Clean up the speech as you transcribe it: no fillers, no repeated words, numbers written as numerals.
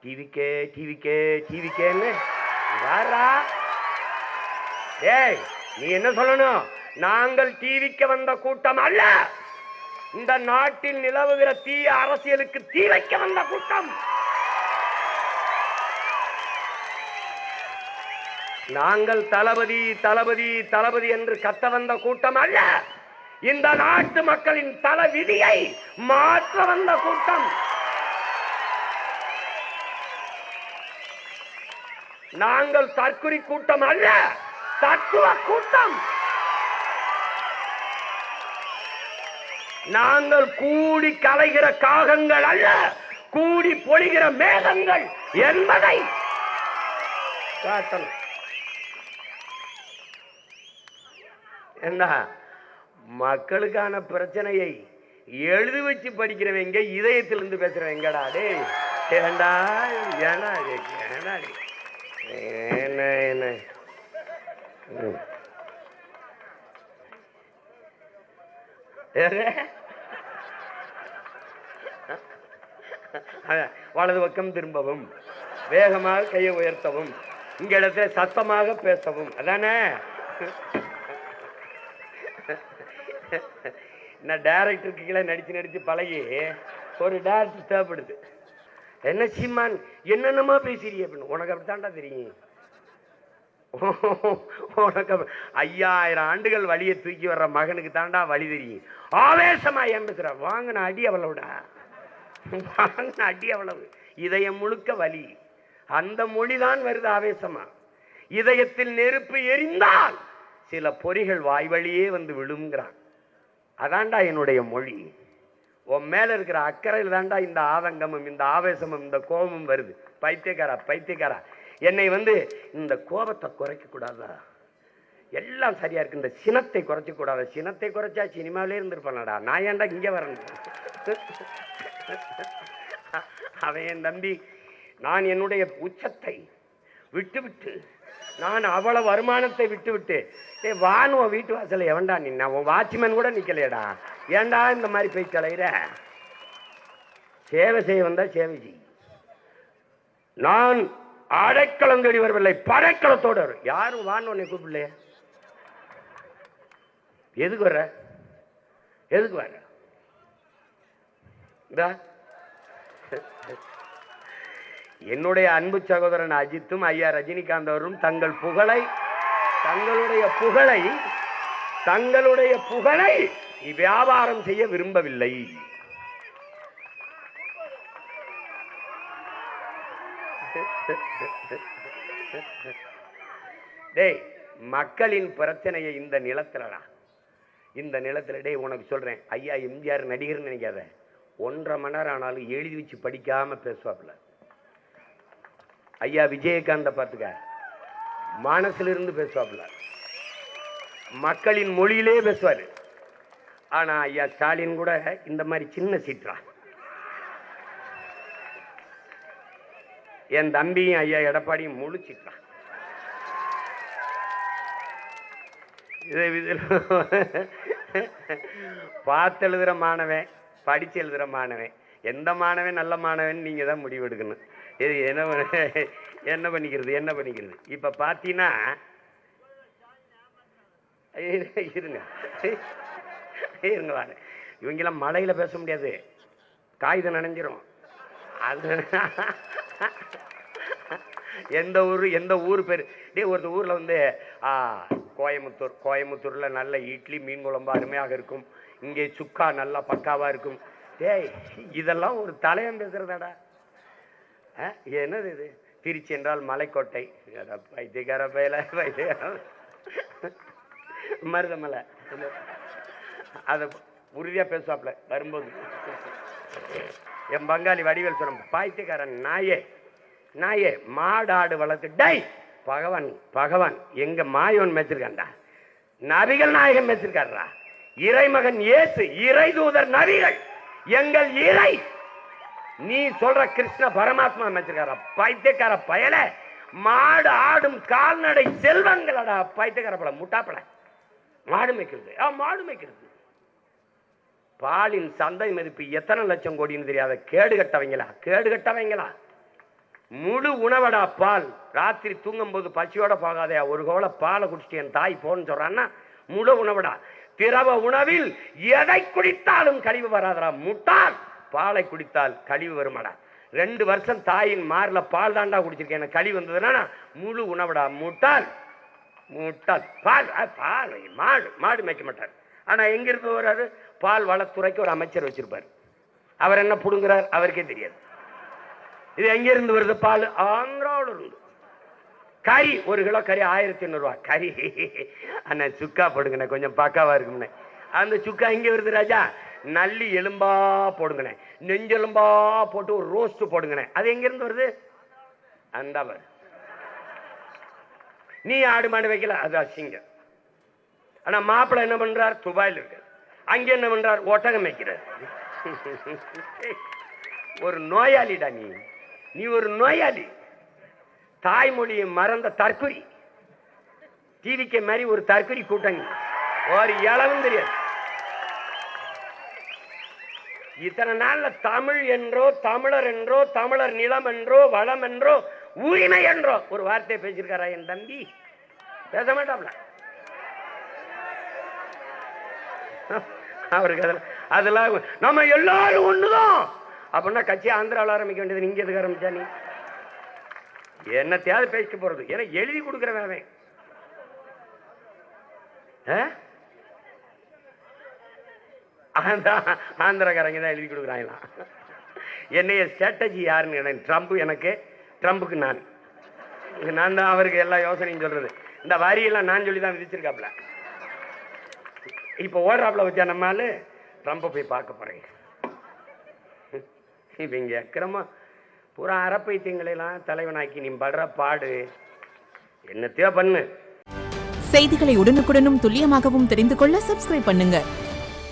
டிவிக்கே டிவிக்கே டிவிக்கேன்னு யாரா? ஏய், நீ என்ன சொல்லணும்? நாங்கள் டிவிக்கு வந்த கூட்டம் அல்ல, இந்த நாட்டில் நிலவுகிற தீய அரசியலுக்கு தீ வைக்க வந்த கூட்டம். நாங்கள் தளபதி தளபதி தளபதி என்று கத்த வந்த கூட்டம் அல்ல, இந்த நாட்டு மக்களின் தல விதியை மாற்ற வந்த கூட்டம். நாங்கள் தற்குறி கூட்டம் அல்ல, தத்துவ கூட்டம். நாங்கள் கூடி கலைகிற காகங்கள் அல்ல, கூடி பொழிகிற மேகங்கள் என்பதை காட்டணும். என்ன மக்களுக்கான பிரச்சனையை எழுதி வச்சு படிக்கிறவங்க இதயத்திலிருந்து பேசுறவங்கடா. டே ஏண்டா ஏனா ஏனா என்ன என்ன வலது பக்கம் திரும்பவும், வேகமாக கையை உயர்த்தவும், இங்க இடத்துல சத்தமாக பேசவும். அதானே நான் டைரக்டருக்கு கீழே நடிச்சு நடிச்சு பழகி ஒரு டைரக்டர் தேவைப்படுது. என்ன சீமான் என்னென்னமா பேசுறீங்க அப்படின்னு. உனக்கு அப்படித்தான்டா தெரியும். உனக்கு 5000 ஆண்டுகள் வழியை தூக்கி வர்ற மகனுக்கு தாண்டா வழி தெரியும். ஆவேசமா ஏன் பேசுற? வாங்கின அடி அவ்வளவுடா, வாங்கின அடி அவ்வளவு. இதயம் முழுக்க வலி. அந்த மொழிதான் வருது ஆவேசமா. இதயத்தில் நெருப்பு எரிந்தால் சில பொறிகள் வாய் வழியே வந்து விழுங்கிறான். அதான்டா என்னுடைய மொழி. உன் மேல இருக்கிற அக்கறையில் தாண்டா இந்த ஆதங்கமும் இந்த ஆவேசமும் இந்த கோபமும் வருது. பைத்தியக்காரா பைத்தியக்காரா, என்னை இந்த கோபத்தை குறைக்க கூடாதா? எல்லாம் சரியா இருக்கு, இந்த சினத்தை குறைச்ச கூடாது. சினத்தை குறைச்சா சினிமாவிலே இருந்திருப்பானடா. நான் ஏன்டா இங்க வரேன்? அவன் என் தம்பி. நான் என்னுடைய உச்சத்தை விட்டுவிட்டு, நான் அவ்வளவு வருமானத்தை விட்டுவிட்டு, வானுவ வீட்டு வாசல எவன்டா நின்னா? உன் வாட்ச்மேன் கூட நிக்கலையடா. ஏண்டா இந்த மாதிரி போய் கலையிற? சேவை செய்ய வந்தா சேவை செய். நான் அடைக்கலம் தேடி வரவில்லை, படைக்கலத்தோடு வரும். யாரும் வான்னு உன்னை கூப்பிடலையே. எதுக்கு வர்ற? எதுக்கு வர்ற? என்னுடைய அன்பு சகோதரன் அஜித்தும் ஐயா ரஜினிகாந்த் அவரும் தங்களுடைய புகழை வியாபாரம் செய்ய விரும்பவில்லை. டேய், மக்களின் பிரச்சனையை இந்த நிலத்துலடா, இந்த நிலத்துல. டேய் உனக்கு சொல்றேன், ஐயா எம்ஜிஆர் நடிகர்னு நினைக்காத. 1.5 மணி நேரம் ஆனாலும் எழுதி வச்சு படிக்காம பேசுவாப்புல. ஐயா விஜயகாந்த பார்த்துக்க, மனசுல இருந்து பேசுவாப்புல, மக்களின் மொழியிலே பேசுவாரு. ஆனா ஐயா ஸ்டாலின் கூட இந்த மாதிரி சின்ன சீற்றா. என் தம்பியும் ஐயா எடப்பாடியும் முழு சீற்றா. பார்த்து எழுதுற மாணவன், படிச்சு எழுதுற மாணவன், எந்த மாணவன் நல்ல மாணவன் நீங்க தான் முடிவு எடுக்கணும். இது என்ன பண்ணிக்கிறது. இப்ப பாத்தீங்கன்னா இருங்க வாங்க, இவங்கெல்லாம் மழையில பேச முடியாது, காகிதம் நனைஞ்சிரும். அது எந்த ஊர் பேரு? ஒரு ஊர்ல கோயம்புத்தூர்ல நல்ல இட்லி மீன் குழம்பு அருமையாக இருக்கும், இங்கே சுக்கா நல்லா பக்காவா இருக்கும். டேய், இதெல்லாம் ஒரு தலையம் பேசுறதாடா. என்னது இது? திருச்சி என்றால் மலைக்கோட்டை. பைத்தியக்கார பயில மருதமலை. அதை உறுதியா பேசுவாப்ல வரும்போது. என் பங்காளி வடிவேல் சொன்ன, பைத்தியக்காரன் நாயே மாடாடு வளர்த்து. டை பகவான் எங்க மாயோன் மேய்ச்சிருக்காண்டா, நபிகள் நாயகன் மேய்ச்சிருக்காரா, இறைமகன் இயேசு, இறை தூதர் நபிகள், எங்கள் இறை. நீ சொல்ற கிருஷ்ண பரமாத்மா மேய்ச்சிருக்காரா? பைத்தியக்கார பயல. மாடு ஆடும் கால்நடை செல்வங்களடா பைத்தியக்கார பல முட்டாப்பட. மாடு மேய்க்கிறது. பாலின் சந்தை மதிப்பு எத்தனை லட்சம் கோடின்னு தெரியாத கேடு கட்டவங்களா. முழு உணவடா பால். ராத்திரி தூங்கும் போது பசியோட போகாதே, ஒரு கோல பாலை குடிச்சிட்டு என் தாய் போன்னு சொல்றான்னா முழு உணவடா. திரவ உணவில் எதை குடித்தாலும் கழிவு வராதரா முட்டாள். பாலை குடித்தால் கழிவு வருமாடா. 2 வருஷம் தாயின் மார்ல பால் தாண்டா குடிச்சிருக்கேன், எனக்கு கழிவு வந்ததுன்னா முழு உணவடா முட்டாள். முட்டாள். பால் பால் மாடு மாடு மேய்க்க மாட்டார். ஆனா எங்க இருந்து வர்றாரு? பால் வளத்துறைக்கு ஒரு அமைச்சர் வச்சிருப்பார். அவர் என்ன புடுங்குறார் அவருக்கே தெரியாது. இது எங்க இருந்து வருது? பால் ஆந்திராவில் இருந்து. கறி 1 கிலோ கறி 1800 ரூபாய். கறி அண்ணா சுக்கா போடுங்கண்ணே, கொஞ்சம் பக்காவா இருக்கும்ண்ணே. அந்த சுக்கா இங்க வருது ராஜா. நல்லி எலும்பா போடுங்கண்ணே, நெஞ்செலும்பா போட்டு ஒரு ரோஸ்ட் போடுங்கண்ணே. அது எங்க இருந்து வருது? அந்த நீ ஆடு மாடு வைக்கல, அது அசிங்க. ஆனா மாப்பிள்ள என்ன பண்றார்? துபாயில் இருக்க. அங்க என்ன பண்றார்? ஒட்டகம் வைக்கிறார். ஒரு நோயாளிடா நீ. நீ ஒரு நோயாளி. தாய்மொழியை மறந்த தற்குறி. டிவிக்கு மாதிரி ஒரு தற்குறி கூட்டங்க. ஒரு இளவும் தெரியாது. இத்தனை நாள்ல தமிழ் என்றோ, தமிழர் என்றோ, தமிழர் நிலம் என்றோ, வளம் என்றோ, உரிமை என்றோ ஒரு வார்த்தையை பேசியிருக்காரா என் தம்பி? பேச மாட்டாப்ல. அவருக்கு அதெல்லாம் நம்ம எல்லாரும் ஒண்ணுதான் அப்படின்னா கட்சி ஆந்திராவில் ஆரம்பிக்க வேண்டியது. நீங்க எதுக்கு ஆரம்பிச்சா? நீ என்னத்தையாவது பேசிட்டு போறது? ஏன்னா எழுதி கொடுக்கிறவன் ஆந்திரக்காரங்க தான் எழுதி கொடுக்குறாங்களா? என்னைய ஸ்ட்ராட்டஜி யாருன்னு ட்ரம்ப் எனக்கு, ட்ரம்புக்கு நான் தான் அவருக்கு எல்லா யோசனையும் சொல்றது. இந்த வரியெல்லாம் நான் சொல்லி தான் விதிச்சிருக்காப்ல. இப்ப ஓடுறாப்ல வச்சா நம்மால ட்ரம்ப போய் பார்க்க போறேன். இப்ப இங்க அக்கிரமா பூரா அறப்பைத்தியங்களெல்லாம் தலைவனாக்கி நீ படுற பாடு என்னத்தையோ பண்ணு. செய்திகளை உடனுக்குடனும் துல்லியமாகவும் தெரிந்து கொள்ள சப்ஸ்கிரைப் பண்ணுங்க.